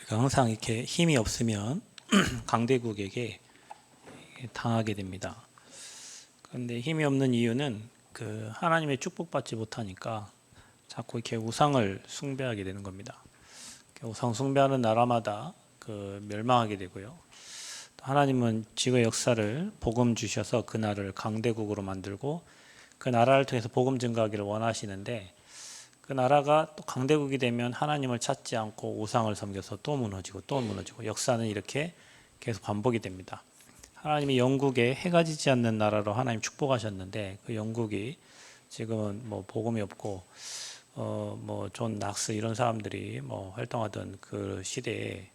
우리가 항상 이렇게 힘이 없으면 강대국에게 당하게 됩니다. 그런데 힘이 없는 이유는 그 하나님의 축복받지 못하니까 자꾸 이렇게 우상을 숭배하게 되는 겁니다. 우상 숭배하는 나라마다 그 멸망하게 되고요. 하나님은 지구의 역사를 복음 주셔서 그 나라를 강대국으로 만들고 그 나라를 통해서 복음 증가하기를 원하시는데, 그 나라가 또 강대국이 되면 하나님을 찾지 않고 우상을 섬겨서 또 무너지고 또 무너지고, 역사는 이렇게 계속 반복이 됩니다. 하나님이 영국에 해가 지지 않는 나라로 하나님 축복하셨는데, 그 영국이 지금은 뭐 복음이 없고 뭐 존 낙스 이런 사람들이 뭐 활동하던 그 시대에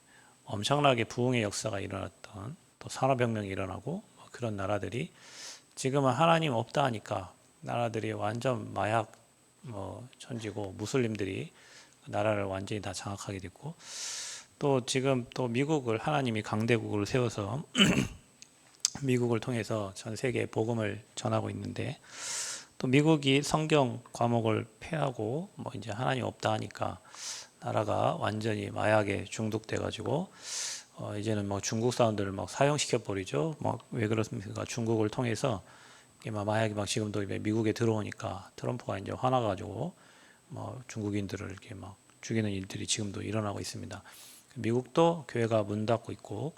엄청나게 부흥의 역사가 일어났던, 또 산업혁명이 일어나고 뭐 그런 나라들이 지금은 하나님 없다 하니까 나라들이 완전 마약 천지고, 무슬림들이 나라를 완전히 다 장악하게 됐고, 또 지금 또 미국을 하나님이 강대국으로 세워서 미국을 통해서 전 세계에 복음을 전하고 있는데, 또 미국이 성경 과목을 폐하고 뭐 이제 하나님 없다 하니까 나라가 완전히 마약에 중독돼 가지고 이제는 뭐 중국 사람들을 막 사형시켜 버리죠. 뭐 왜 그렇습니까? 중국을 통해서 마약이 막 지금도 미국에 들어오니까 트럼프가 이제 화나가지고 뭐 중국인들을 이렇게 막 죽이는 일들이 지금도 일어나고 있습니다. 미국도 교회가 문 닫고 있고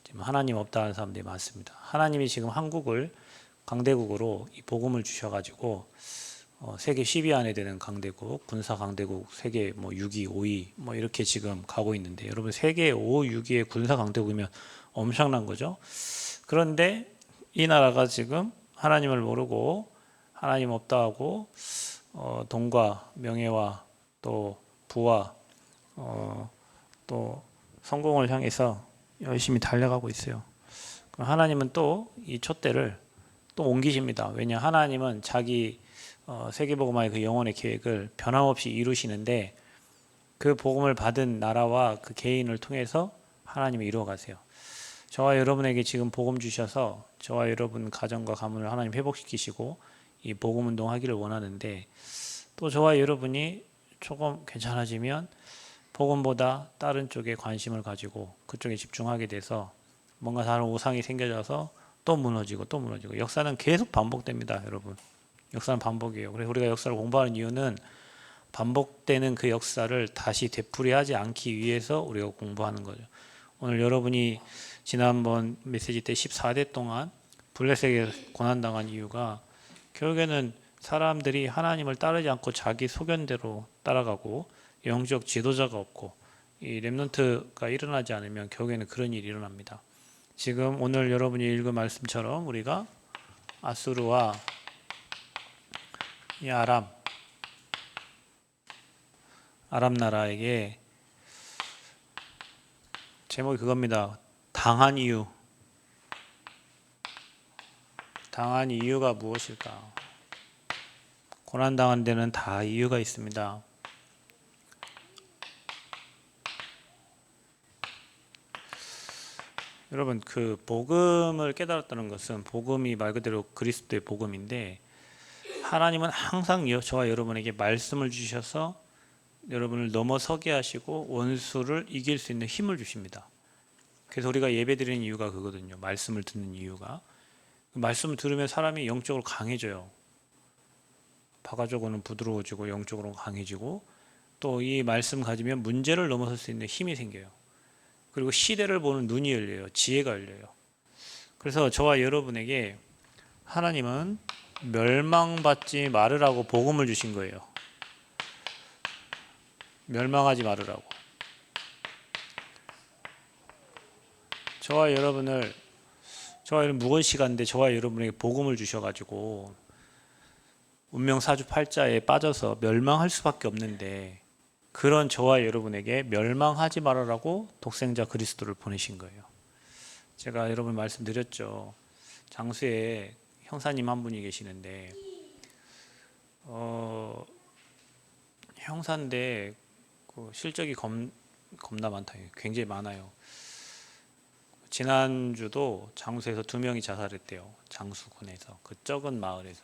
지금 하나님 없다는 사람들이 많습니다. 하나님이 지금 한국을 강대국으로 이 복음을 주셔가지고 세계 10위 안에 드는 강대국, 군사 강대국, 세계 뭐 6위, 5위 뭐 이렇게 지금 가고 있는데, 여러분 세계 5, 6위의 군사 강대국이면 엄청난 거죠. 그런데 이 나라가 지금 하나님을 모르고 하나님 없다 하고 돈과 명예와 또 부와 또 성공을 향해서 열심히 달려가고 있어요. 그럼 하나님은 또 이 촛대를 또 옮기십니다. 왜냐, 하나님은 자기 세계복음화의 그 영혼의 계획을 변함없이 이루시는데, 그 복음을 받은 나라와 그 개인을 통해서 하나님이 이루어 가세요. 저와 여러분에게 지금 복음 주셔서 저와 여러분 가정과 가문을 하나님 회복시키시고 이 복음 운동하기를 원하는데, 또 저와 여러분이 조금 괜찮아지면 복음보다 다른 쪽에 관심을 가지고 그쪽에 집중하게 돼서 뭔가 다른 우상이 생겨져서 또 무너지고 또 무너지고, 역사는 계속 반복됩니다, 여러분. 역사는 반복이에요. 그래서 우리가 역사를 공부하는 이유는 반복되는 그 역사를 다시 되풀이하지 않기 위해서 우리가 공부하는 거죠. 오늘 여러분이 지난번 메시지 때 14대 동안 블레셋에게 고난당한 이유가, 결국에는 사람들이 하나님을 따르지 않고 자기 소견대로 따라가고 영적 지도자가 없고 이 렘넌트가 일어나지 않으면 결국에는 그런 일이 일어납니다. 지금 오늘 여러분이 읽은 말씀처럼 우리가 아수르와 이 아람 나라에게, 제목이 그겁니다. 당한 이유가 무엇일까? 고난당한 데는 다 이유가 있습니다. 여러분, 그 복음을 깨달았다는 것은, 복음이 말 그대로 그리스도의 복음인데, 하나님은 항상 저와 여러분에게 말씀을 주셔서 여러분을 넘어서게 하시고 원수를 이길 수 있는 힘을 주십니다. 그래서 우리가 예배드리는 이유가 그거든요. 말씀을 듣는 이유가, 말씀을 들으면 사람이 영적으로 강해져요. 바가적으로는 부드러워지고 영적으로 강해지고, 또 이 말씀 가지면 문제를 넘어설 수 있는 힘이 생겨요. 그리고 시대를 보는 눈이 열려요. 지혜가 열려요. 그래서 저와 여러분에게 하나님은 멸망받지 말으라고 복음을 주신 거예요. 멸망하지 말으라고. 저와 여러분 무거운 시간인데 저와 여러분에게 복음을 주셔가지고 운명사주팔자에 빠져서 멸망할 수밖에 없는데, 그런 저와 여러분에게 멸망하지 말아라고 독생자 그리스도를 보내신 거예요. 제가 여러분 말씀드렸죠. 장수에 형사님 한 분이 계시는데 형사인데 그 실적이 겁나 많다. 굉장히 많아요. 지난주도 장수에서 2명이 자살했대요. 장수군에서, 그 적은 마을에서.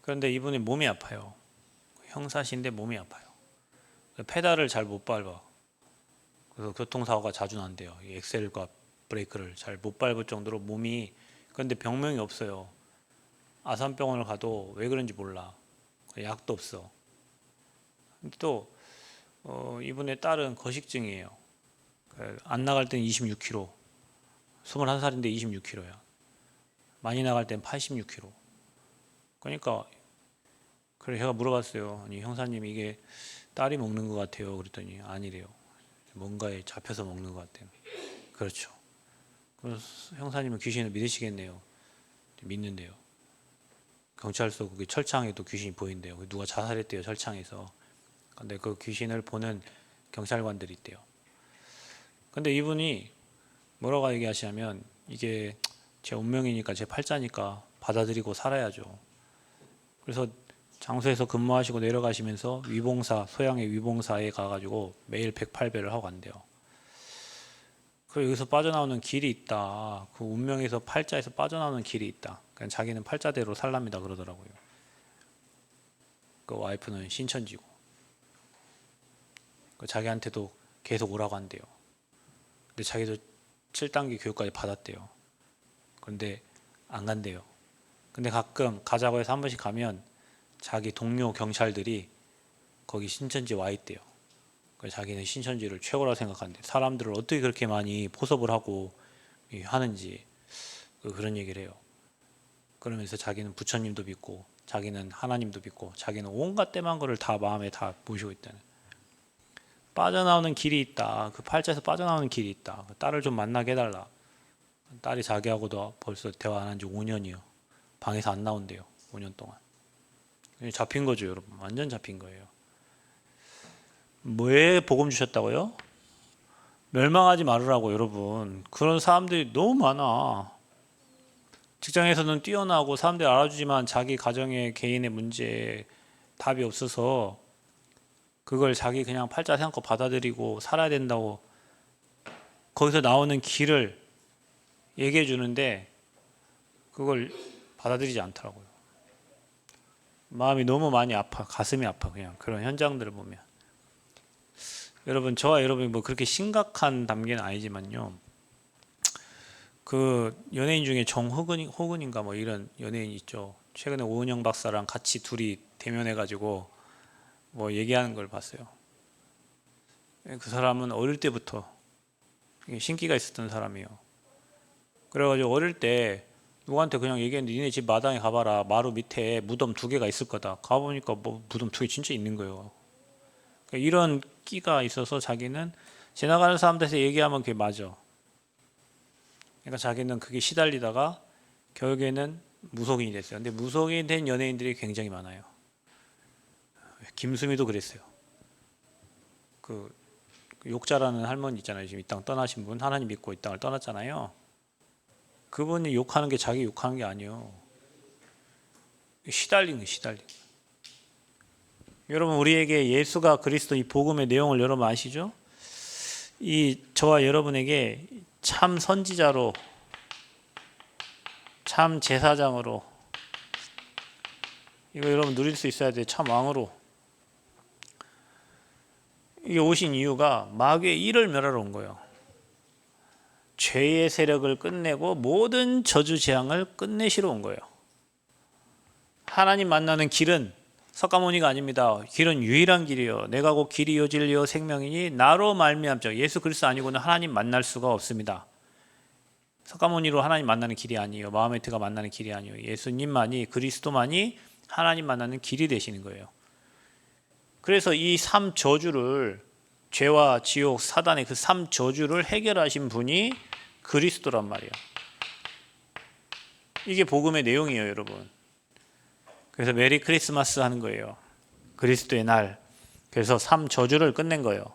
그런데 이분이 몸이 아파요. 형사신데 몸이 아파요. 페달을 잘 못 밟아. 그래서 교통사고가 자주 난대요. 이 엑셀과 브레이크를 잘 못 밟을 정도로 몸이. 그런데 병명이 없어요. 아산병원을 가도 왜 그런지 몰라. 약도 없어. 또 이분의 딸은 거식증이에요. 안 나갈 땐 26kg, 21살인데 26kg야. 많이 나갈 땐 86kg. 그러니까 그래 제가 물어봤어요. 아니 형사님 이게 딸이 먹는 것 같아요. 그랬더니 아니래요. 뭔가에 잡혀서 먹는 것 같아요. 그렇죠. 그래서 형사님은 귀신을 믿으시겠네요. 믿는데요. 경찰서 그게 철창에도 귀신이 보인대요. 누가 자살했대요 철창에서. 근데 그 귀신을 보는 경찰관들이 있대요. 근데 이분이 뭐라고 얘기하시냐면 이게 제 운명이니까 제 팔자니까 받아들이고 살아야죠. 그래서 장소에서 근무하시고 내려가시면서 위봉사, 소양의 위봉사에 가가지고 매일 108배를 하고 간대요. 그리고 여기서 빠져나오는 길이 있다. 그 운명에서 팔자에서 빠져나오는 길이 있다. 그냥 자기는 팔자대로 살랍니다 그러더라고요. 그 와이프는 신천지고. 자기한테도 계속 오라고 한대요. 근데 자기도 7단계 교육까지 받았대요. 그런데 안 간대요. 근데 가끔 가자고 해서 한 번씩 가면 자기 동료 경찰들이 거기 신천지 와 있대요. 그래서 자기는 신천지를 최고라고 생각하는데 사람들을 어떻게 그렇게 많이 포섭을 하고 하는지 그런 얘기를 해요. 그러면서 자기는 부처님도 믿고 자기는 하나님도 믿고 자기는 온갖 때만 거를 다 마음에 다 모시고 있다는. 빠져나오는 길이 있다. 그 팔자에서 빠져나오는 길이 있다. 딸을 좀 만나게 해달라. 딸이 자기하고도 벌써 대화 안 한 지 5년이요. 방에서 안 나온대요. 5년 동안. 잡힌 거죠, 여러분. 완전 잡힌 거예요. 왜 복음 주셨다고요? 멸망하지 말으라고, 여러분. 그런 사람들이 너무 많아. 직장에서는 뛰어나고 사람들이 알아주지만 자기 가정의 개인의 문제에 답이 없어서 그걸 자기 그냥 팔자 생각고 받아들이고 살아야 된다고 거기서 나오는 길을 얘기해 주는데 그걸 받아들이지 않더라고요. 마음이 너무 많이 아파. 가슴이 아파. 그냥 그런 현장들을 보면. 여러분 저와 여러분이 뭐 그렇게 심각한 단계는 아니지만요. 그 연예인 중에 정호근인가 뭐 이런 연예인 있죠. 최근에 오은영 박사랑 같이 둘이 대면해가지고 뭐 얘기하는 걸 봤어요. 그 사람은 어릴 때부터 신기가 있었던 사람이에요. 그래가지고 어릴 때 누구한테 그냥 얘기했는데 니네 집 마당에 가봐라. 마루 밑에 무덤 2개가 있을 거다. 가보니까 뭐 무덤 2개 진짜 있는 거예요. 그러니까 이런 끼가 있어서 자기는 지나가는 사람들한테 얘기하면 그게 맞아. 그러니까 자기는 그게 시달리다가 결국에는 무속인이 됐어요. 근데 무속인 된 연예인들이 굉장히 많아요. 김수미도 그랬어요. 그 욕자라는 할머니 있잖아요. 지금 이 땅 떠나신 분, 하나님 믿고 이 땅을 떠났잖아요. 그분이 욕하는 게 자기 욕하는 게 아니에요. 시달린 거예요, 시달린. 여러분 우리에게 예수가 그리스도 이 복음의 내용을 여러분 아시죠? 이 저와 여러분에게 참 선지자로, 참 제사장으로, 이거 여러분 누릴 수 있어야 돼. 참 왕으로. 이게 오신 이유가 마귀의 일을 멸하러 온 거예요. 죄의 세력을 끝내고 모든 저주 재앙을 끝내시러 온 거예요. 하나님 만나는 길은 석가모니가 아닙니다. 길은 유일한 길이요. 내가 곧 길이요 진리요 생명이니 나로 말미암자 예수 그리스도 아니고는 하나님 만날 수가 없습니다. 석가모니로 하나님 만나는 길이 아니에요. 마호메트가 만나는 길이 아니에요. 예수님만이 그리스도만이 하나님 만나는 길이 되시는 거예요. 그래서 이 3저주를 죄와 지옥 사단의 그 3저주를 해결하신 분이 그리스도란 말이에요. 이게 복음의 내용이에요, 여러분. 그래서 메리 크리스마스 하는 거예요. 그리스도의 날. 그래서 3저주를 끝낸 거예요.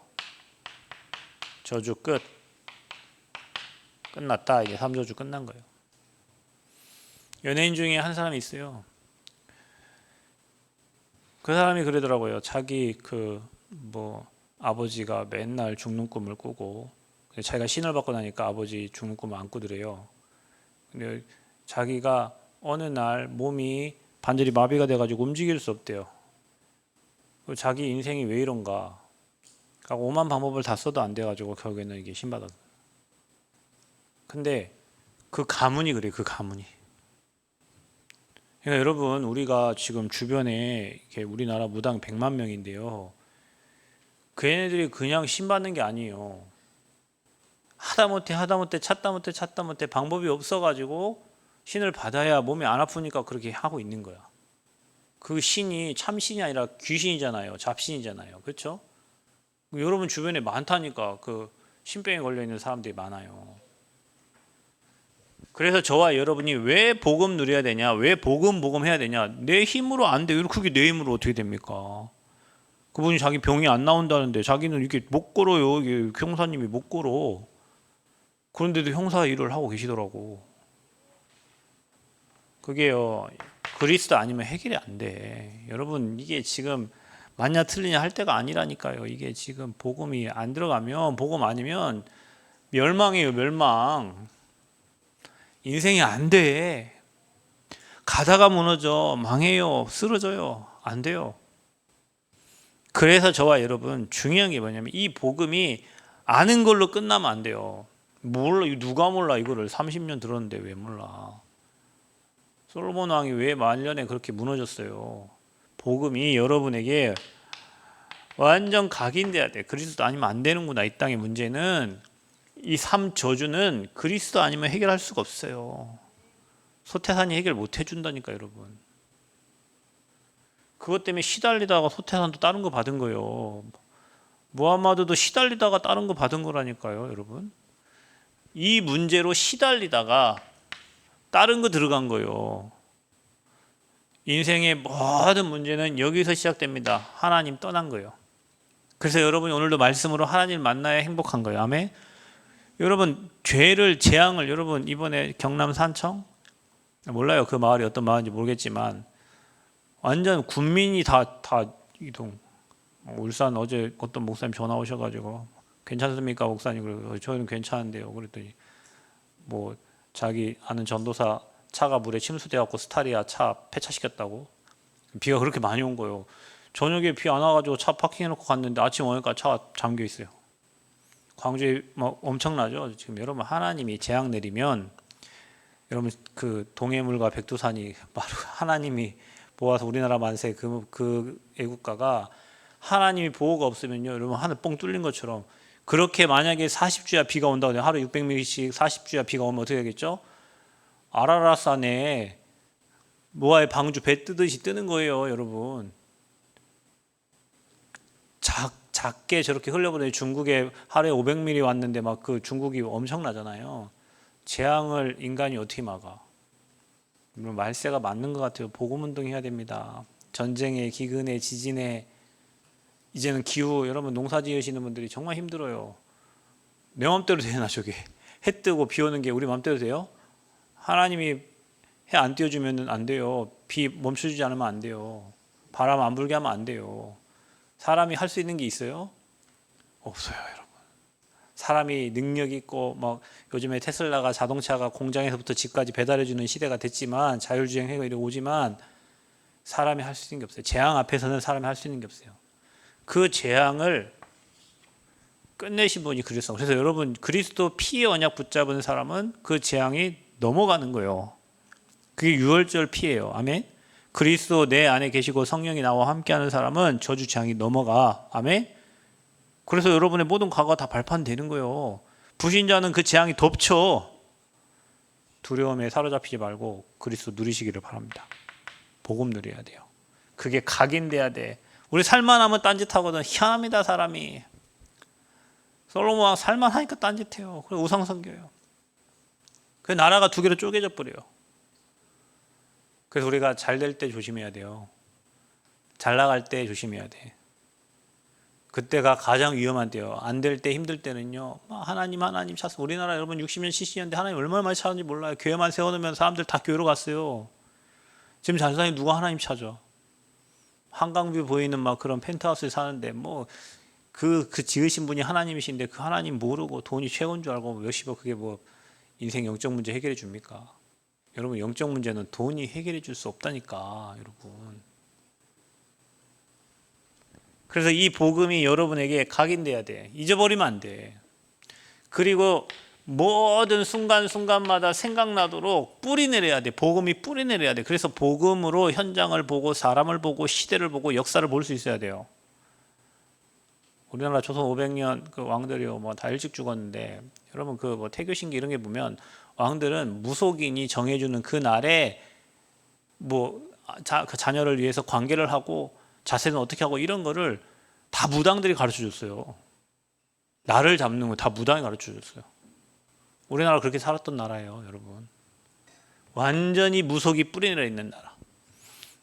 저주 끝. 끝났다. 이제 3저주 끝난 거예요. 연예인 중에 한 사람이 있어요. 그 사람이 그러더라고요. 자기 아버지가 맨날 죽는 꿈을 꾸고 자기가 신을 받고 나니까 아버지 죽는 꿈을 안 꾸더래요. 근데 자기가 어느 날 몸이 반절이 마비가 돼가지고 움직일 수 없대요. 자기 인생이 왜 이런가? 그러니까 오만 방법을 다 써도 안 돼가지고 결국에는 이게 신받았어. 근데 그 가문이 그래, 그 가문이. 그러니까 여러분, 우리가 지금 주변에 이렇게 우리나라 무당 100만 명인데요. 그 얘네들이 그냥 신받는 게 아니에요. 하다못해 하다못해 찾다못해 찾다못해 방법이 없어가지고 신을 받아야 몸이 안 아프니까 그렇게 하고 있는 거야. 그 신이 참신이 아니라 귀신이잖아요. 잡신이잖아요. 그렇죠? 여러분 주변에 많다니까 그 신병에 걸려 있는 사람들이 많아요. 그래서 저와 여러분이 왜 복음 누려야 되냐? 왜 복음 해야 되냐? 내 힘으로 안 돼요. 그게 내 힘으로 어떻게 됩니까? 그분이 자기 병이 안 나온다는데 자기는 이렇게 못 걸어요. 이게 형사님이 못 걸어. 그런데도 형사 일을 하고 계시더라고. 그게요, 그리스도 아니면 해결이 안 돼. 여러분, 이게 지금 맞냐 틀리냐 할 때가 아니라니까요. 이게 지금 복음이 안 들어가면, 복음 아니면 멸망이에요, 멸망. 인생이 안 돼. 가다가 무너져, 망해요, 쓰러져요. 안 돼요. 그래서 저와 여러분, 중요한 게 뭐냐면 이 복음이 아는 걸로 끝나면 안 돼요. 몰라, 누가 몰라, 이거를 30년 들었는데 왜 몰라. 솔로몬 왕이 왜 말년에 그렇게 무너졌어요? 복음이 여러분에게 완전 각인돼야 돼. 그리스도 아니면 안 되는구나. 이 땅의 문제는 이 3저주는 그리스도 아니면 해결할 수가 없어요. 소태산이 해결 못 해준다니까 여러분. 그것 때문에 시달리다가 소태산도 다른 거 받은 거예요. 무함마드도 시달리다가 다른 거 받은 거라니까요 여러분. 이 문제로 시달리다가 다른 거 들어간 거예요. 인생의 모든 문제는 여기서 시작됩니다. 하나님 떠난 거예요. 그래서 여러분이 오늘도 말씀으로 하나님 만나야 행복한 거예요. 아멘. 여러분 죄를 재앙을 여러분 이번에 경남 산청 몰라요. 그 마을이 어떤 마을인지 모르겠지만 완전 군민이 다 이동. 울산 어제 어떤 목사님 전화 오셔가지고 괜찮습니까 목사님? 그래서 저희는 괜찮은데요. 그랬더니 뭐 자기 아는 전도사 차가 물에 침수돼갖고 스타리아 차 폐차시켰다고. 비가 그렇게 많이 온 거예요. 저녁에 비 안 와가지고 차 파킹해놓고 갔는데 아침 오니까 차가 잠겨 있어요. 광주에 뭐 엄청나죠. 지금 여러분 하나님이 재앙 내리면 여러분 그 동해물과 백두산이 바로 하나님이 모아서 우리나라 만세 그 애국가가 하나님이 보호가 없으면요 여러분 하늘 뻥 뚫린 것처럼 그렇게 만약에 40주야 비가 온다고 하루 600mm씩 40주야 비가 오면 어떻게 되겠죠? 아라라산에 노아의 방주 배 뜨듯이 뜨는 거예요 여러분. 작게 저렇게 흘려보내요. 중국에 하루에 500mm 왔는데 막 그 중국이 엄청나잖아요. 재앙을 인간이 어떻게 막아? 말세가 맞는 것 같아요. 복음운동 해야 됩니다. 전쟁에 기근에 지진에 이제는 기후 여러분 농사 지으시는 분들이 정말 힘들어요. 내 맘대로 되나 저게. 해 뜨고 비 오는 게 우리 맘대로 돼요? 하나님이 해 안 띄워주면 안 돼요. 비 멈춰주지 않으면 안 돼요. 바람 안 불게 하면 안 돼요. 사람이 할 수 있는 게 있어요? 없어요 여러분. 사람이 능력 있고 막 요즘에 테슬라가 자동차가 공장에서부터 집까지 배달해주는 시대가 됐지만 자율주행 해가 이렇게 오지만 사람이 할 수 있는 게 없어요. 재앙 앞에서는 사람이 할 수 있는 게 없어요. 그 재앙을 끝내신 분이 그리스도. 그래서 여러분 그리스도 피의 언약 붙잡은 사람은 그 재앙이 넘어가는 거예요. 그게 유월절 피예요. 아멘. 그리스도 내 안에 계시고 성령이 나와 함께하는 사람은 저주 재앙이 넘어가. 아멘. 그래서 여러분의 모든 과거가 다 발판되는 거예요. 불신자는 그 재앙이 덮쳐. 두려움에 사로잡히지 말고 그리스도 누리시기를 바랍니다. 복음 누려야 돼요. 그게 각인돼야 돼. 우리 살만하면 딴짓하거든. 희한합니다 사람이. 솔로몬 왕 살만하니까 딴짓해요. 그래서 우상 섬겨요. 그 나라가 두 개로 쪼개져 버려요. 그래서 우리가 잘 될 때 조심해야 돼요. 잘 나갈 때 조심해야 돼. 그때가 가장 위험한 때요. 안 될 때 힘들 때는요. 하나님 찾습니다. 우리나라 여러분 60년 70년대 하나님 얼마나 많이 찾았는지 몰라요. 교회만 세워놓으면 사람들 다 교회로 갔어요. 지금 잘 사는 누가 하나님 찾아? 한강뷰 보이는 막 그런 펜트하우스에 사는데 뭐 그 지으신 분이 하나님이신데 그 하나님 모르고 돈이 최고인 줄 알고 몇십억 그게 뭐 인생 영적 문제 해결해 줍니까? 여러분 영적 문제는 돈이 해결해 줄 수 없다니까 여러분. 그래서 이 복음이 여러분에게 각인돼야 돼. 잊어버리면 안 돼. 그리고 모든 순간순간마다 생각나도록 뿌리내려야 돼. 복음이 뿌리내려야 돼. 그래서 복음으로 현장을 보고 사람을 보고 시대를 보고 역사를 볼 수 있어야 돼요. 우리나라 조선 500년 그 왕들이요 뭐 다 일찍 죽었는데 여러분 그 뭐 태교신기 이런 게 보면 왕들은 무속인이 정해주는 그 날에 뭐 그 자녀를 위해서 관계를 하고 자세는 어떻게 하고 이런 거를 다 무당들이 가르쳐 줬어요. 나를 잡는 거 다 무당이 가르쳐 줬어요. 우리나라 그렇게 살았던 나라예요, 여러분. 완전히 무속이 뿌리내려 있는 나라.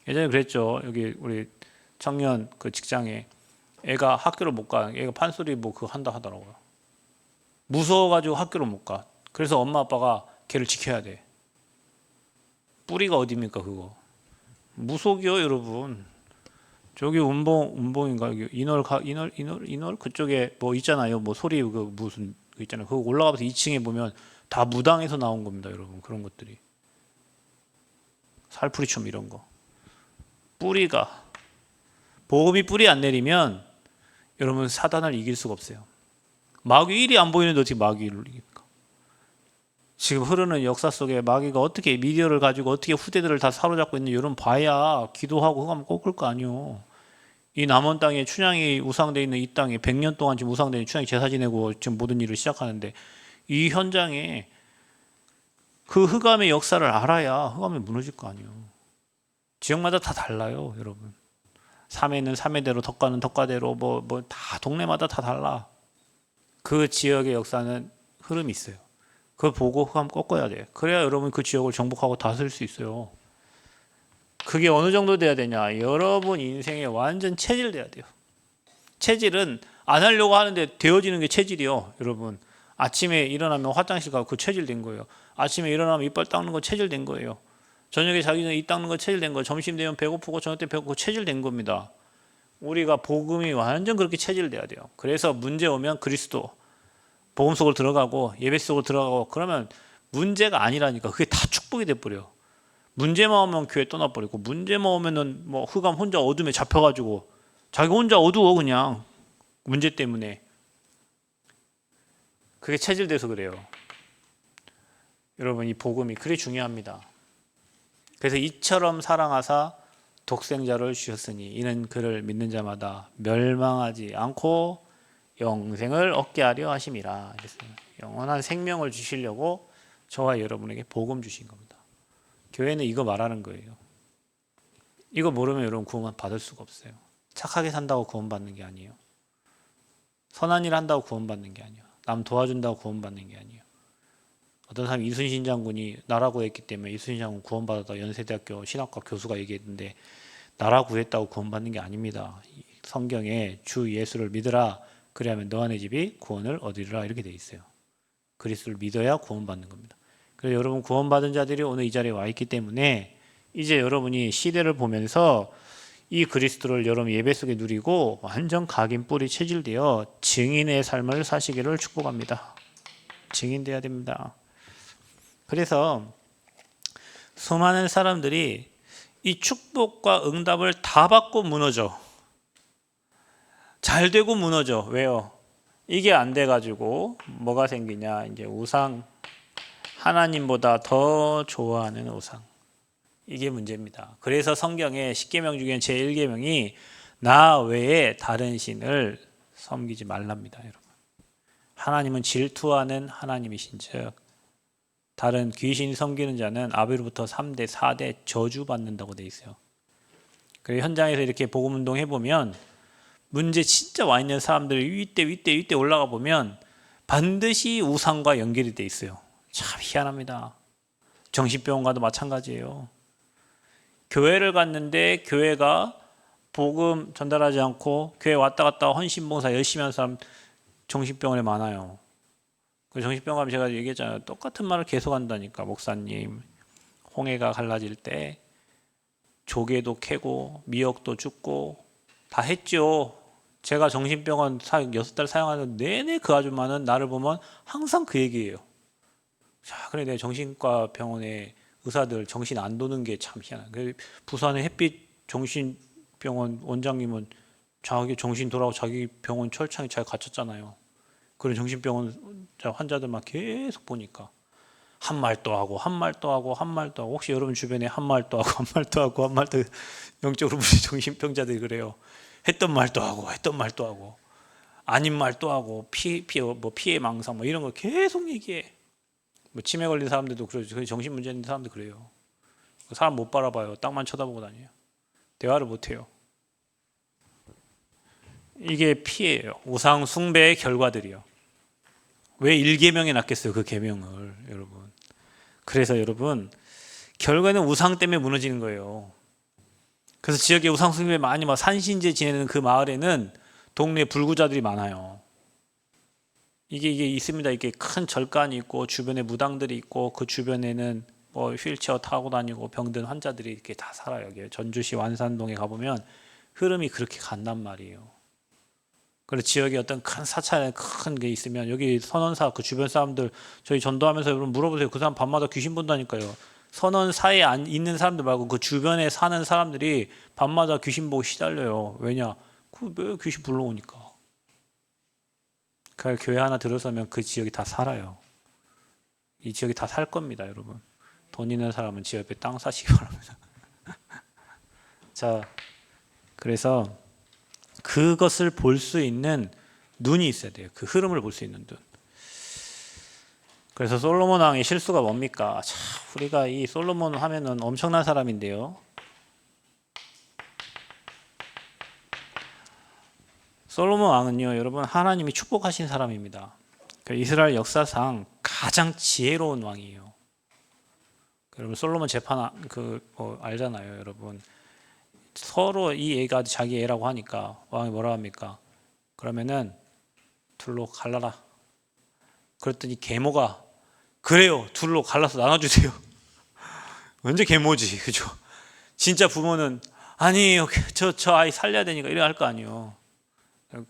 예전에 그랬죠. 여기 우리 청년 그 직장에 애가 학교를 못 가. 애가 판소리 뭐 그거 한다 하더라고요. 무서워가지고 학교를 못 가. 그래서 엄마 아빠가 걔를 지켜야 돼. 뿌리가 어디입니까 그거? 무속이요, 여러분. 저기 운봉인가 여기 인월 그쪽에 뭐 있잖아요. 뭐 소리 그 무슨 그 있잖아요. 그거 올라가서 2층에 보면 다 무당에서 나온 겁니다, 여러분. 그런 것들이 살풀이춤 이런 거. 뿌리가 복음이 뿌리 안 내리면 여러분 사단을 이길 수가 없어요. 마귀 1이 안 보이는데 어떻게 마귀를 이깁니까? 지금 흐르는 역사 속에 마귀가 어떻게 미디어를 가지고 어떻게 후대들을 다 사로잡고 있는 여러분 봐야 기도하고 흑암 꺾을 거 아니요. 이 남원 땅에 춘향이 우상되어 있는 이 땅에 100년 동안 지금 우상되는 춘향이 제사 지내고 지금 모든 일을 시작하는데 이 현장에 그 흑암의 역사를 알아야 흑암이 무너질 거 아니에요. 지역마다 다 달라요, 여러분. 삼해는 삼해대로, 덕가는 덕가대로 뭐 다 동네마다 다 달라. 그 지역의 역사는 흐름이 있어요. 그걸 보고 흑암 꺾어야 돼. 그래야 여러분 그 지역을 정복하고 다스릴 수 있어요. 그게 어느 정도 돼야 되냐? 여러분 인생에 완전 체질돼야 돼요. 체질은 안 하려고 하는데 되어지는 게 체질이요. 여러분 아침에 일어나면 화장실 가고 그 체질된 거예요. 아침에 일어나면 이빨 닦는 거 체질된 거예요. 저녁에 자기 전에 입 닦는 거 체질된 거예요. 점심 되면 배고프고 저녁 때 배고프고 체질된 겁니다. 우리가 복음이 완전 그렇게 체질돼야 돼요. 그래서 문제 오면 그리스도 복음 속으로 들어가고 예배 속으로 들어가고 그러면 문제가 아니라니까. 그게 다 축복이 돼버려. 문제만 오면 교회 떠나버리고 문제만 오면은 뭐 흑암 혼자 어둠에 잡혀가지고 자기 혼자 어두워 그냥 문제 때문에. 그게 체질돼서 그래요. 여러분 이 복음이 그리 중요합니다. 그래서 이처럼 사랑하사 독생자를 주셨으니 이는 그를 믿는 자마다 멸망하지 않고 영생을 얻게 하려 하심이라. 영원한 생명을 주시려고 저와 여러분에게 복음 주신 겁니다. 교회는 이거 말하는 거예요. 이거 모르면 여러분 구원 받을 수가 없어요. 착하게 산다고 구원 받는 게 아니에요. 선한 일 한다고 구원 받는 게 아니에요. 남 도와준다고 구원 받는 게 아니에요. 어떤 사람이 이순신 장군이 나라 구했기 때문에 이순신 장군 구원 받았다 연세대학교 신학과 교수가 얘기했는데 나라 구했다고 구원 받는 게 아닙니다. 성경에 주 예수를 믿으라 그리하면 너와 내 집이 구원을 얻으리라 이렇게 돼 있어요. 그리스도를 믿어야 구원 받는 겁니다. 그래서 여러분 구원 받은 자들이 오늘 이 자리에 와 있기 때문에 이제 여러분이 시대를 보면서 이 그리스도를 여러분 예배 속에 누리고 완전 각인 뿌리 체질되어 증인의 삶을 사시기를 축복합니다. 증인돼야 됩니다. 그래서 수많은 사람들이 이 축복과 응답을 다 받고 무너져. 잘 되고 무너져. 왜요? 이게 안 돼가지고 뭐가 생기냐? 이제 우상, 하나님보다 더 좋아하는 우상. 이게 문제입니다. 그래서 성경의 10계명 중에 제1계명이 나 외에 다른 신을 섬기지 말랍니다, 여러분. 하나님은 질투하는 하나님이신즉 다른 귀신 섬기는 자는 아비로부터 3대, 4대 저주받는다고 돼 있어요. 그래서 현장에서 이렇게 복음운동 해보면 문제 진짜 와 있는 사람들이 윗대 올라가 보면 반드시 우상과 연결이 돼 있어요. 참 희한합니다. 정신병원 가도 마찬가지예요. 교회를 갔는데 교회가 복음 전달하지 않고 교회 왔다 갔다 헌신봉사 열심히 하는 사람 정신병원에 많아요. 그 정신병원 가면 제가 얘기했잖아요. 똑같은 말을 계속 한다니까. 목사님, 홍해가 갈라질 때 조개도 캐고 미역도 줍고 다 했죠. 제가 정신병원 6달 사용하는 내내 그 아줌마는 나를 보면 항상 그 얘기예요. 자, 그래 내 정신과 병원에 의사들 정신 안 도는 게 참 희한해. 부산의 햇빛 정신병원 원장님은 자기 정신 돌아오고 자기 병원 철창에 잘 갇혔잖아요. 그런 정신병원 환자들 막 계속 보니까 한 말 또 하고 한 말 또 하고 한 말 또 하고, 혹시 여러분 주변에 한 말 또 하고 한 말 또 하고 한 말 또, 영적으로 보신 정신병자들이 그래요. 했던 말 또 하고 했던 말 또 하고 아닌 말 또 하고 피해 망상 뭐 이런 거 계속 얘기해. 뭐 치매 걸린 사람들도 그러죠. 정신 문제 있는 사람도 그래요. 사람 못 바라봐요. 땅만 쳐다보고 다녀요. 대화를 못 해요. 이게 피해예요. 우상 숭배의 결과들이요. 왜 1계명에 놨겠어요, 그 계명을, 여러분. 그래서 여러분, 결과는 우상 때문에 무너지는 거예요. 그래서 지역에 우상 숭배 많이 막 산신제 지내는 그 마을에는 동네 불구자들이 많아요. 이게 있습니다. 이게 큰 절간이 있고 주변에 무당들이 있고 그 주변에는 뭐 휠체어 타고 다니고 병든 환자들이 이렇게 다 살아요. 여기 전주시 완산동에 가보면 흐름이 그렇게 간단 말이에요. 그래서 지역에 어떤 큰 사찰에 큰 게 있으면 여기 선원사 그 주변 사람들 저희 전도하면서 여러분 물어보세요. 그 사람 밤마다 귀신 본다니까요. 선원사에 있는 사람들 말고 그 주변에 사는 사람들이 밤마다 귀신 보고 시달려요. 왜냐? 그 왜 귀신 불러오니까. 그 교회 하나 들어서면 그 지역이 다 살아요. 이 지역이 다 살 겁니다, 여러분. 돈 있는 사람은 지 옆에 땅 사시기 바랍니다. 자, 그래서 그것을 볼 수 있는 눈이 있어야 돼요. 그 흐름을 볼 수 있는 눈. 그래서 솔로몬 왕의 실수가 뭡니까? 자, 우리가 이 솔로몬 하면은 엄청난 사람인데요. 솔로몬 왕은요, 여러분, 하나님이 축복하신 사람입니다. 이스라엘 역사상 가장 지혜로운 왕이에요. 여러분, 솔로몬 재판 알잖아요, 여러분. 서로 이 애가 자기 애라고 하니까 왕이 뭐라 합니까? 그러면은 둘로 갈라라. 그랬더니 계모가 그래요, 둘로 갈라서 나눠주세요. 언제 계모지, 그죠? 진짜 부모는 아니에요, 저 아이 살려야 되니까 이래 할 거 아니에요.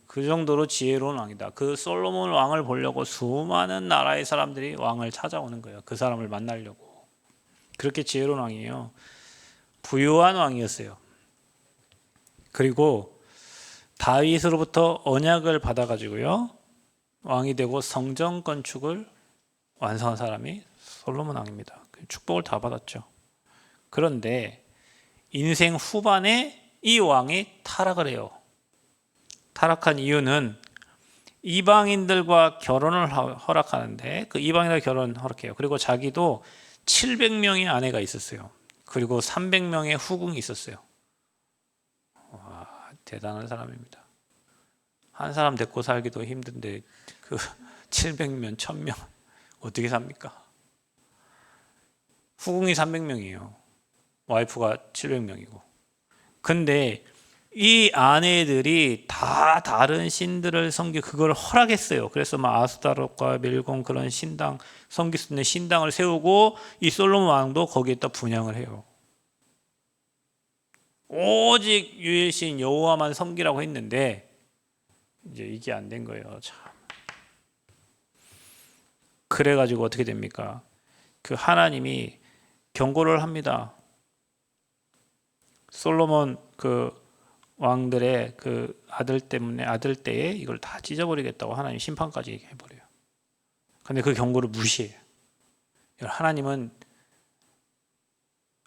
그 정도로 지혜로운 왕이다. 그 솔로몬 왕을 보려고 수많은 나라의 사람들이 왕을 찾아오는 거예요. 그 사람을 만나려고. 그렇게 지혜로운 왕이에요. 부유한 왕이었어요. 그리고 다윗으로부터 언약을 받아가지고요, 왕이 되고 성전 건축을 완성한 사람이 솔로몬 왕입니다. 축복을 다 받았죠. 그런데 인생 후반에 이 왕이 타락을 해요. 타락한 이유는 이방인들과 결혼을 허락하는데 그 이방인들 결혼 허락해요. 그리고 자기도 700명의 아내가 있었어요. 그리고 300명의 후궁이 있었어요. 와, 대단한 사람입니다. 한 사람 데리고 살기도 힘든데 그 700명, 1000명 어떻게 삽니까? 후궁이 300명이에요. 와이프가 700명이고. 근데 이 아내들이 다 다른 신들을 그걸 허락했어요. 그래서 막 아스타롯과 밀곤 그런 신당, 섬길 수 있는 신당을 세우고 이 솔로몬 왕도 거기에다 분향을 해요. 오직 유일신 여호와만 섬기라고 했는데 이제 이게 안 된 거예요. 참. 그래가지고 어떻게 됩니까? 그 하나님이 경고를 합니다. 솔로몬 그 왕들의 그 아들 때에 이걸 다 찢어버리겠다고 하나님 심판까지 해버려요. 근데 그 경고를 무시해요. 하나님은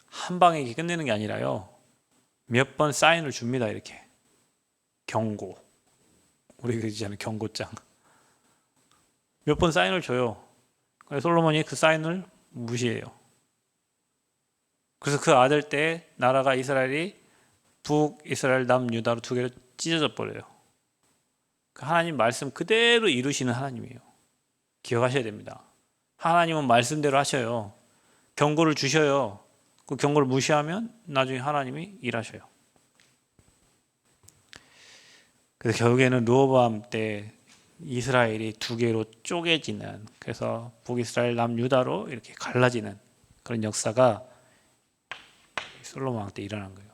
한 방에 끝내는 게 아니라요, 몇 번 사인을 줍니다. 이렇게 경고, 우리 그러잖아요, 경고장. 몇 번 사인을 줘요. 그래서 솔로몬이 그 사인을 무시해요. 그래서 그 아들 때 나라가 이스라엘이 북이스라엘 남유다로 두 개로 찢어져 버려요. 하나님 말씀 그대로 이루시는 하나님이에요. 기억하셔야 됩니다. 하나님은 말씀대로 하셔요. 경고를 주셔요. 그 경고를 무시하면 나중에 하나님이 일하셔요. 그래서 결국에는 르호보암 때 이스라엘이 두 개로 쪼개지는, 그래서 북이스라엘 남유다로 이렇게 갈라지는 그런 역사가 솔로몬 왕 때 일어난 거예요.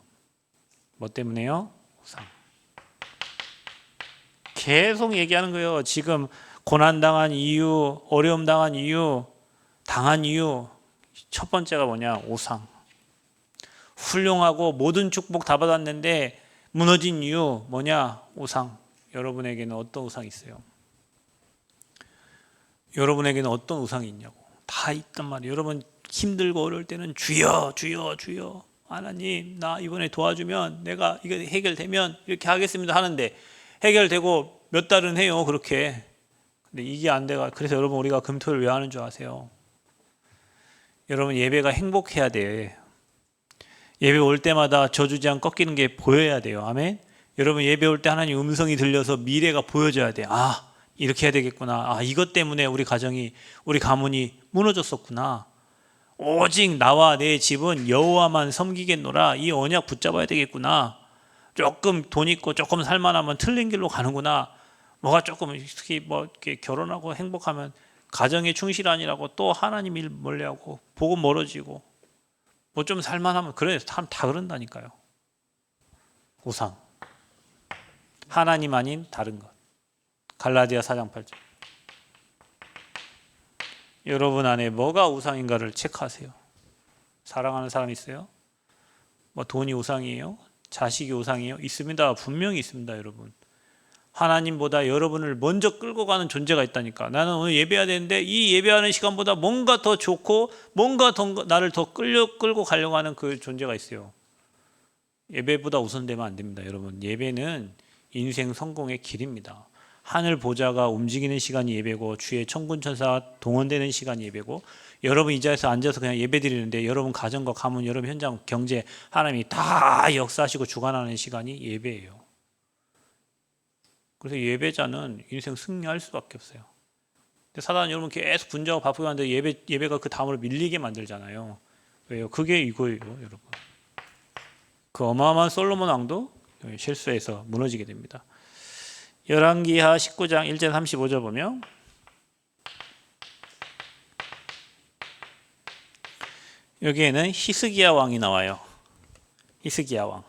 뭐 때문에요? 우상. 계속 얘기하는 거예요. 지금 고난당한 이유, 어려움 당한 이유, 당한 이유, 첫 번째가 뭐냐? 우상. 훌륭하고 모든 축복 다 받았는데 무너진 이유 뭐냐? 우상. 여러분에게는 어떤 우상이 있어요? 여러분에게는 어떤 우상이 있냐고. 다 있단 말이에요. 여러분 힘들고 어려울 때는 주여 주여 주여 하나님 나 이번에 도와주면 내가 이거 해결되면 이렇게 하겠습니다 하는데 해결되고 몇 달은 해요 그렇게. 근데 이게 안 돼가. 그래서 여러분 우리가 금토를 왜 하는 줄 아세요? 여러분 예배가 행복해야 돼. 예배 올 때마다 저주지안 꺾이는 게 보여야 돼요. 아멘. 여러분 예배 올 때 하나님 음성이 들려서 미래가 보여져야 돼. 아 이렇게 해야 되겠구나. 아 이것 때문에 우리 가정이 우리 가문이 무너졌었구나. 오직 나와 내 집은 여호와만 섬기겠노라. 이 언약 붙잡아야 되겠구나. 조금 돈 있고 조금 살만하면 틀린 길로 가는구나. 뭐가 조금 특히 뭐 이렇게 결혼하고 행복하면 가정에 충실하니라고 또 하나님 일 멀리하고 복음 멀어지고 뭐 좀 살만하면 그래 다 그런다니까요. 우상. 하나님 아닌 다른 것. 갈라디아 4장 8절. 여러분 안에 뭐가 우상인가를 체크하세요. 사랑하는 사람 있어요? 뭐 돈이 우상이에요? 자식이 우상이에요? 있습니다. 분명히 있습니다, 여러분. 하나님보다 여러분을 먼저 끌고 가는 존재가 있다니까. 나는 오늘 예배해야 되는데 이 예배하는 시간보다 뭔가 더 좋고 뭔가 더 나를 더 끌고 가려고 하는 그 존재가 있어요. 예배보다 우선되면 안 됩니다, 여러분. 예배는 인생 성공의 길입니다. 하늘 보좌가 움직이는 시간이 예배고 주의 천군 천사 동원되는 시간이 예배고 여러분 이 자리에서 앉아서 그냥 예배 드리는데 여러분 가정과 가문, 여러분 현장, 경제 하나님이 다 역사하시고 주관하는 시간이 예배예요. 그래서 예배자는 인생 승리할 수밖에 없어요. 근데 사단은 여러분 계속 분주하고 바쁘게 하는데 예배가 그 다음으로 밀리게 만들잖아요. 왜요? 그게 이거예요, 여러분. 그 어마어마한 솔로몬 왕도 실수해서 무너지게 됩니다. 열왕기하 19장 1절 35절 보면 여기에는 히스기야 왕이 나와요. 히스기야 왕.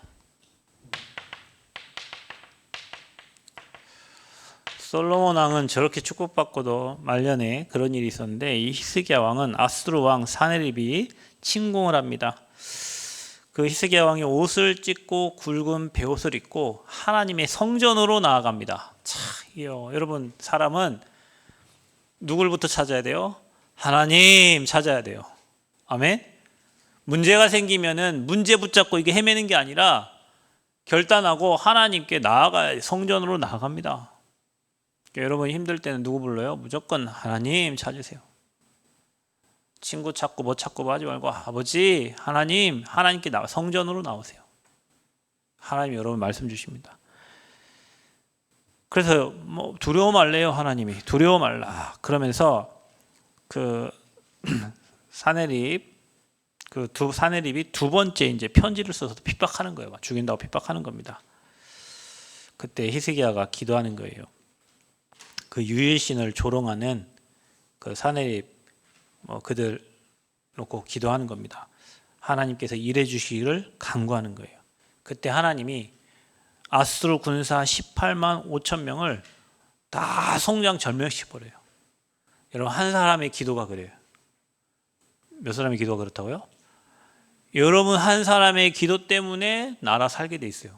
솔로몬 왕은 저렇게 축복받고도 말년에 그런 일이 있었는데 이 히스기야 왕은 아수르 왕 사네립이 침공을 합니다. 그 히스기야 왕이 옷을 찢고 굵은 베옷을 입고 하나님의 성전으로 나아갑니다. 여러분 사람은 누굴부터 찾아야 돼요? 하나님 찾아야 돼요. 아멘. 문제가 생기면은 문제 붙잡고 이게 헤매는 게 아니라 결단하고 하나님께 나아가야 성전으로 나아갑니다. 여러분 힘들 때는 누구 불러요? 무조건 하나님 찾으세요. 친구 찾고 뭐 찾고 하지 말고 아버지 하나님, 하나님께 성전으로 나오세요. 하나님 여러분 말씀 주십니다. 그래서 뭐 두려워 말래요. 하나님이 두려워 말라 그러면서 그 사네립이 두 번째 이제 편지를 써서 핍박하는 거예요. 죽인다고 핍박하는 겁니다. 그때 히스기야가 기도하는 거예요. 그 유일신을 조롱하는 그 사네립 그들 놓고 기도하는 겁니다. 하나님께서 일해 주시기를 간구하는 거예요. 그때 하나님이 아수르 군사 18만 5천 명을 다 송장 절멸시켜버려요. 여러분 한 사람의 기도가 그래요. 몇 사람의 기도가 그렇다고요? 여러분 한 사람의 기도 때문에 나라 살게 돼 있어요.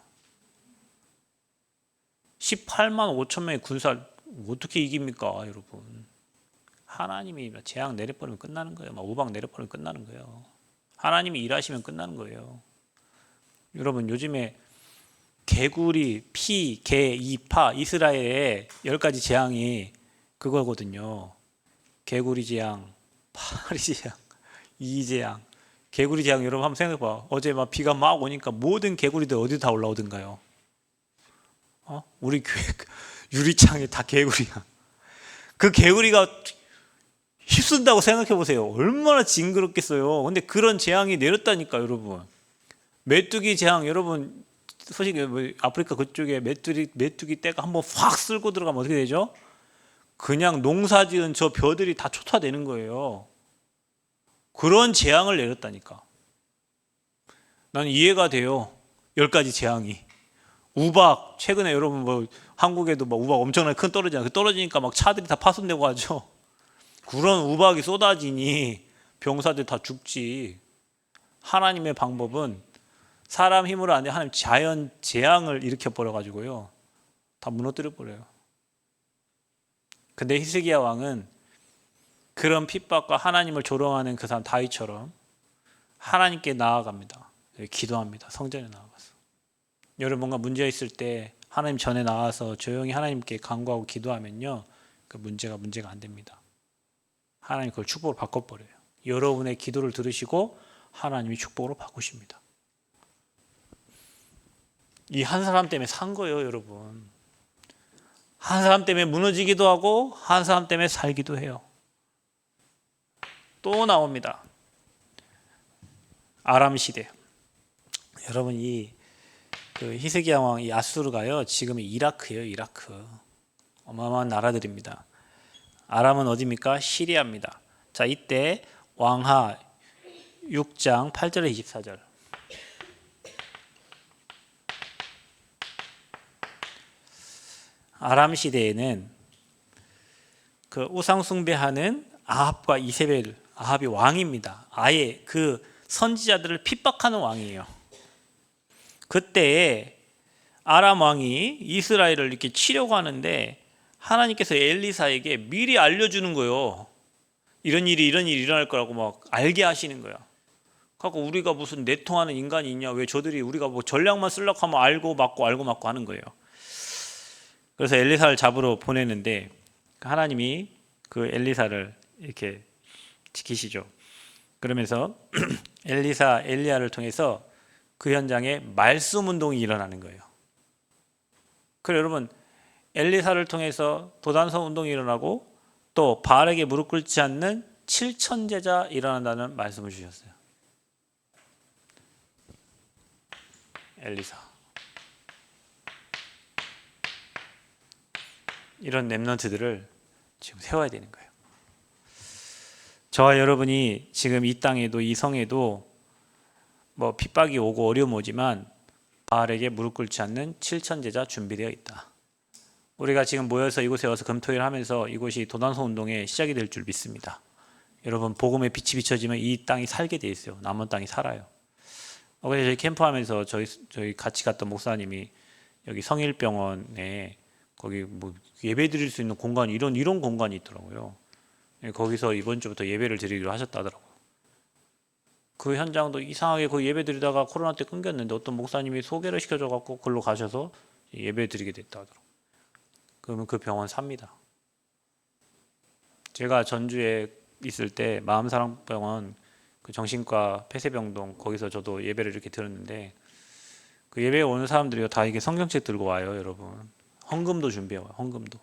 18만 5천 명의 군사 어떻게 이깁니까, 여러분? 하나님이 재앙 내려버리면 끝나는 거예요. 우박 내려버리면 끝나는 거예요. 하나님이 일하시면 끝나는 거예요. 여러분 요즘에 개구리, 피, 개, 이파, 이스라엘의 10가지 재앙이 그거거든요. 개구리 재앙, 파리 재앙, 이 재앙. 개구리 재앙 여러분 한번 생각해봐. 어제 막 비가 막 오니까 모든 개구리들 어디 다 올라오던가요? 우리 교회 유리창에 다 개구리야. 그 개구리가 휩쓴다고 생각해 보세요. 얼마나 징그럽겠어요. 근데 그런 재앙이 내렸다니까 여러분. 메뚜기 재앙 여러분 솔직히 아프리카 그쪽에 메뚜기 떼가 한번 확 쓸고 들어가면 어떻게 되죠? 그냥 농사지은 저 벼들이 다 초토화되는 거예요. 그런 재앙을 내렸다니까. 난 이해가 돼요. 10가지 재앙이. 우박 최근에 여러분 뭐 한국에도 막 우박 엄청나게 큰 떨어지잖아요. 떨어지니까 막 차들이 다 파손되고 하죠. 그런 우박이 쏟아지니 병사들 다 죽지. 하나님의 방법은 사람 힘으로 안 돼. 하나님 자연 재앙을 일으켜 버려 가지고요. 다 무너뜨려 버려요. 근데 히스기야 왕은 그런 핍박과 하나님을 조롱하는 그 사람 다윗처럼 하나님께 나아갑니다. 기도합니다. 성전에 나아가서. 여러분 뭔가 문제 있을 때 하나님 전에 나와서 조용히 하나님께 간구하고 기도하면요. 그 문제가 안 됩니다. 하나님 그걸 축복으로 바꿔버려요. 여러분의 기도를 들으시고 하나님이 축복으로 바꾸십니다. 이 한 사람 때문에 산 거예요, 여러분. 한 사람 때문에 무너지기도 하고 한 사람 때문에 살기도 해요. 또 나옵니다. 아람 시대. 여러분 그 히스기야 왕 이 아수르가요. 지금의 이라크예요, 이라크. 어마어마한 나라들입니다. 아람은 어디입니까? 시리아입니다. 자, 이때 왕하 6장 8절에 24절. 아람 시대에는 그 우상 숭배하는 아합과 이세벨, 아합이 왕입니다. 아예 그 선지자들을 핍박하는 왕이에요. 그때에 아람 왕이 이스라엘을 이렇게 치려고 하는데 하나님께서 엘리사에게 미리 알려주는 거예요. 이런 일이 일어날 거라고 막 알게 하시는 거야. 그래서 우리가 무슨 내통하는 인간이 있냐? 왜 저들이 우리가 뭐 전략만 쓰려고 하면 알고 맞고 하는 거예요. 그래서 엘리사를 잡으러 보내는데 하나님이 그 엘리사를 이렇게 지키시죠. 그러면서 엘리야를 통해서 그 현장에 말씀 운동이 일어나는 거예요. 그래서 여러분 엘리사를 통해서 도단성 운동이 일어나고 또 바알에게 무릎 꿇지 않는 7천 제자 일어난다는 말씀을 주셨어요. 엘리사. 이런 렘넌트들을 지금 세워야 되는 거예요. 저와 여러분이 지금 이 땅에도 이 성에도 뭐 핍박이 오고 어려움 오지만 바알에게 무릎 꿇지 않는 7천 제자 준비되어 있다. 우리가 지금 모여서 이곳에 와서 금토일 하면서 이곳이 도단성 운동의 시작이 될 줄 믿습니다. 여러분 복음의 빛이 비춰지면 이 땅이 살게 돼 있어요. 남은 땅이 살아요. 그래서 저희 캠프하면서 저희 같이 갔던 목사님이 여기 성일병원에 거기 뭐 예배 드릴 수 있는 공간이 이런 공간이 있더라고요. 거기서 이번 주부터 예배를 드리기로 하셨다더라고요. 그 현장도 이상하게 그 예배 드리다가 코로나 때 끊겼는데 어떤 목사님이 소개를 시켜줘 갖고 그걸로 가셔서 예배 드리게 됐다 하더라고요. 그러면 그 병원 삽니다. 제가 전주에 있을 때 마음사랑병원 그 정신과 폐쇄병동 거기서 저도 예배를 이렇게 들었는데 그 예배에 오는 사람들이 다 이게 성경책 들고 와요, 여러분. 헌금도 준비해 와요, 헌금도.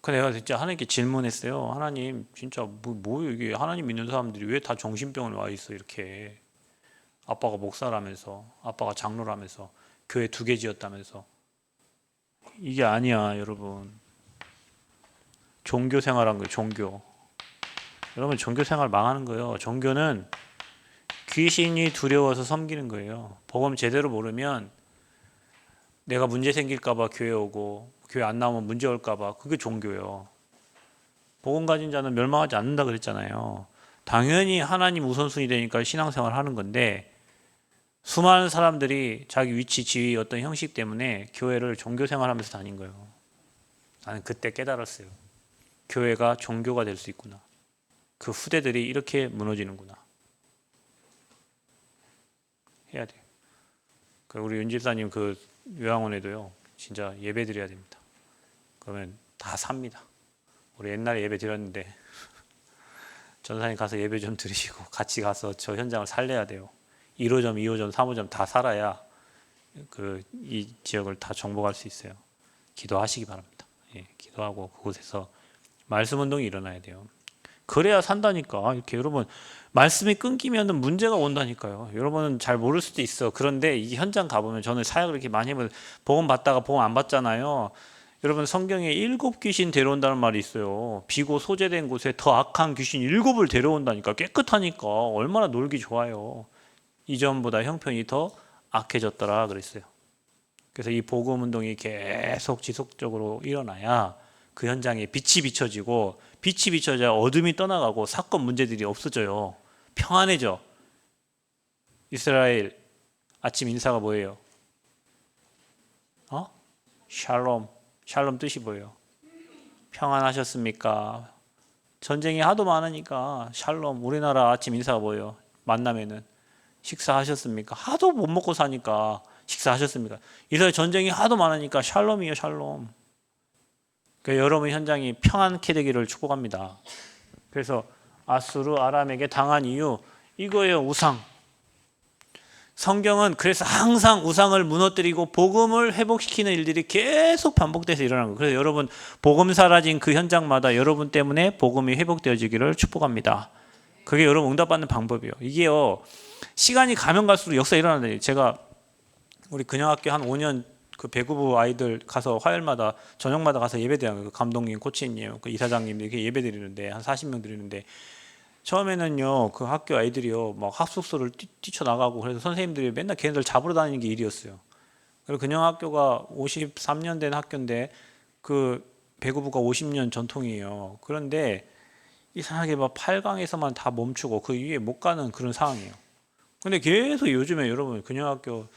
그 내가 진짜 하나님께 질문했어요. 하나님, 진짜 뭐 이게 하나님 믿는 사람들이 왜 다 정신병원에 와 있어 이렇게. 아빠가 목사라면서, 아빠가 장로라면서, 교회 2개 지었다면서. 이게 아니야, 여러분. 종교 생활한 거예요, 종교. 여러분, 종교 생활 망하는 거예요. 종교는 귀신이 두려워서 섬기는 거예요. 복음 제대로 모르면 내가 문제 생길까봐 교회 오고 교회 안 나오면 문제 올까봐 그게 종교예요. 복음 가진 자는 멸망하지 않는다 그랬잖아요. 당연히 하나님 우선순위 되니까 신앙생활 하는 건데 수많은 사람들이 자기 위치, 지위, 어떤 형식 때문에 교회를 종교생활하면서 다닌 거예요. 나는 그때 깨달았어요. 교회가 종교가 될 수 있구나. 그 후대들이 이렇게 무너지는구나. 해야 돼요. 우리 윤 집사님 그 요양원에도요. 진짜 예배 드려야 됩니다. 그러면 다 삽니다. 우리 옛날에 예배 드렸는데 전사님 가서 예배 좀 드리시고 같이 가서 저 현장을 살려야 돼요. 1호점, 2호점, 3호점 다 살아야 이 지역을 다 정복할 수 있어요. 기도하시기 바랍니다. 예, 기도하고 그곳에서 말씀 운동이 일어나야 돼요. 그래야 산다니까. 이렇게 여러분 말씀이 끊기면 문제가 온다니까요. 여러분은 잘 모를 수도 있어. 그런데 이 현장 가보면 저는 사역을 이렇게 많이 해보면 복음 받다가 복음 안 받잖아요. 여러분 성경에 7 귀신 데려온다는 말이 있어요. 비고 소재된 곳에 더 악한 귀신 7을 데려온다니까. 깨끗하니까 얼마나 놀기 좋아요. 이전보다 형편이 더 악해졌더라 그랬어요. 그래서 이 복음 운동이 계속 지속적으로 일어나야 그 현장에 빛이 비춰지고 빛이 비춰져야 어둠이 떠나가고 사건 문제들이 없어져요. 평안해져. 이스라엘 아침 인사가 뭐예요? 샬롬. 샬롬 뜻이 뭐예요? 평안하셨습니까? 전쟁이 하도 많으니까 샬롬. 우리나라 아침 인사가 뭐예요? 만나면은 식사하셨습니까? 하도 못 먹고 사니까 식사하셨습니까? 이스라엘 전쟁이 하도 많으니까 샬롬이에요, 샬롬. 그러니까 여러분 현장이 평안케 되기를 축복합니다. 그래서 아수르 아람에게 당한 이유 이거예요. 우상. 성경은 그래서 항상 우상을 무너뜨리고 복음을 회복시키는 일들이 계속 반복돼서 일어나는 거예요. 그래서 여러분 복음 사라진 그 현장마다 여러분 때문에 복음이 회복되어지기를 축복합니다. 그게 여러분 응답받는 방법이에요. 이게요. 시간이 가면 갈수록 역사 일어나는 거예요. 제가 우리 근영학교 한 5년 그 배구부 아이들 가서 화요일마다 저녁마다 가서 예배드려요. 그 감독님, 코치님, 그 이사장님 이렇게 예배드리는데 한 40명 드리는데 처음에는요 그 학교 아이들이요 막 합숙소를 뛰쳐나가고 그래서 선생님들이 맨날 걔네들 잡으러 다니는 게 일이었어요. 그리고 근영학교가 53년 된 학교인데 그 배구부가 50년 전통이에요. 그런데 이상하게 막 8강에서만 다 멈추고 그 위에 못 가는 그런 상황이에요. 근데 계속 요즘에 여러분 근영학교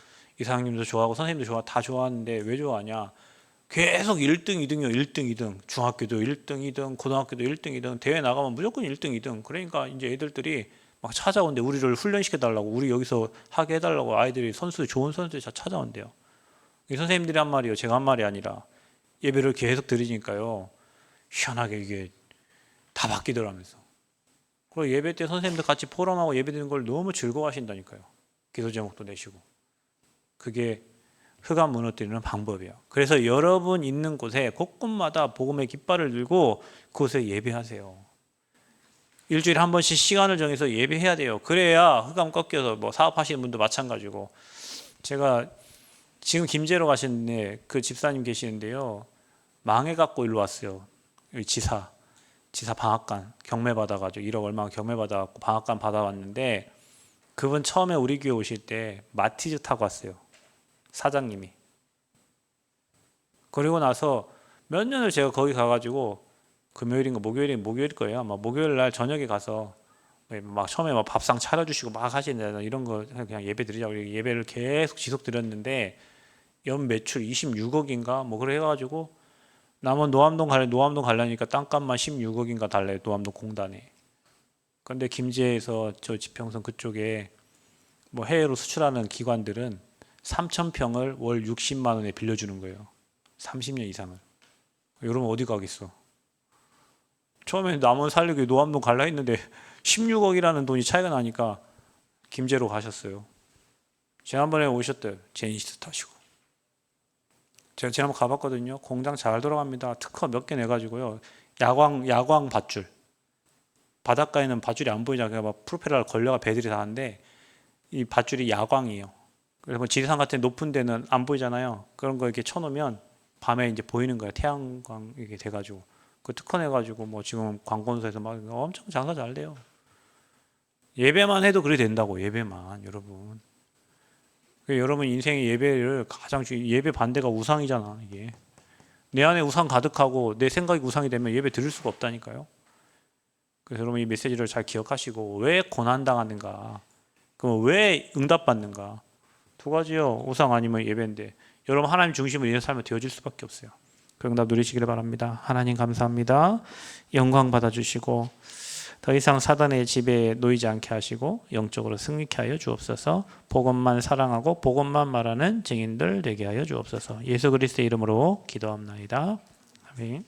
이사장님도 좋아하고 선생님도 다 좋아하는데 왜 좋아하냐? 계속 1등, 2등이요. 1등, 2등. 중학교도 1등, 2등, 고등학교도 1등, 2등. 대회 나가면 무조건 1등, 2등. 그러니까 이제 애들들이 막 찾아온대. 우리를 훈련시켜 달라고. 우리 여기서 하게 해달라고 아이들이 좋은 선수들이 다 찾아온대요. 이 선생님들이 한 말이요. 제가 한 말이 아니라 예배를 계속 드리니까요. 희한하게 이게 다 바뀌더라면서. 그리고 예배 때 선생님들 같이 포럼하고 예배 드리는 걸 너무 즐거워하신다니까요. 기도 제목도 내시고. 그게 흑암 무너뜨리는 방법이에요. 그래서 여러분 있는 곳에 곳곳마다 복음의 깃발을 들고 그곳에 예배하세요. 일주일에 한 번씩 시간을 정해서 예배해야 돼요. 그래야 흑암 꺾여서 뭐 사업하시는 분도 마찬가지고. 제가 지금 김제로 가시는데 그 집사님 계시는데요. 망해갖고 일로 왔어요. 여기 지사 방앗간 경매 받아가지고 1억 얼마 경매 받아갖고 방앗간 받아왔는데 그분 처음에 우리 교회 오실 때 마티즈 타고 왔어요. 사장님이. 그리고 나서 몇 년을 제가 거기 가가지고 금요일인가 목요일 거예요. 아마 목요일 날 저녁에 가서 막 처음에 막 밥상 차려주시고 막 하시는데 이런 거 그냥 예배 드리자고 예배를 계속 지속 드렸는데 연 매출 26억인가 뭐 그래 해가지고 남은 노암동 가려니까 땅값만 16억인가 달래 노암동 공단에. 그런데 김제에서 저 지평선 그쪽에 뭐 해외로 수출하는 기관들은 3,000평을 월 60만 원에 빌려주는 거예요. 30년 이상을. 여러분 어디 가겠어? 처음에 남원 살려고 노암동 갈라 했는데 16억이라는 돈이 차이가 나니까 김제로 가셨어요. 지난번에 오셨대요. 제니시스 타시고. 제가 지난번 가봤거든요. 공장 잘 돌아갑니다. 특허 몇 개 내가지고요. 야광 밧줄. 바닷가에는 밧줄이 안 보이잖아요. 막 프로펠러 걸려가 배들이 다 하는데 이 밧줄이 야광이에요. 그래서 뭐 지리산 같은 높은 데는 안 보이잖아요. 그런 거 이렇게 쳐놓으면 밤에 이제 보이는 거예요. 태양광 이게 돼가지고 그 특허 내가지고 뭐 지금 관건소에서 막 엄청 장사 잘 돼요. 예배만 해도 그래 된다고. 예배만 여러분. 여러분 인생의 예배를 가장 예배 반대가 우상이잖아. 이게 내 안에 우상 가득하고 내 생각이 우상이 되면 예배 드릴 수가 없다니까요. 그래서 여러분 이 메시지를 잘 기억하시고 왜 고난 당하는가? 그럼 왜 응답받는가? 두 가지요. 우상 아니면 예배인데 여러분 하나님 중심으로 인해 삶을 되어질 수밖에 없어요. 그 응답 누리시기를 바랍니다. 하나님 감사합니다. 영광 받아주시고 더 이상 사단의 지배에 놓이지 않게 하시고 영적으로 승리케 하여 주옵소서. 복음만 사랑하고 복음만 말하는 증인들 되게 하여 주옵소서. 예수 그리스도의 이름으로 기도합나이다. 아멘.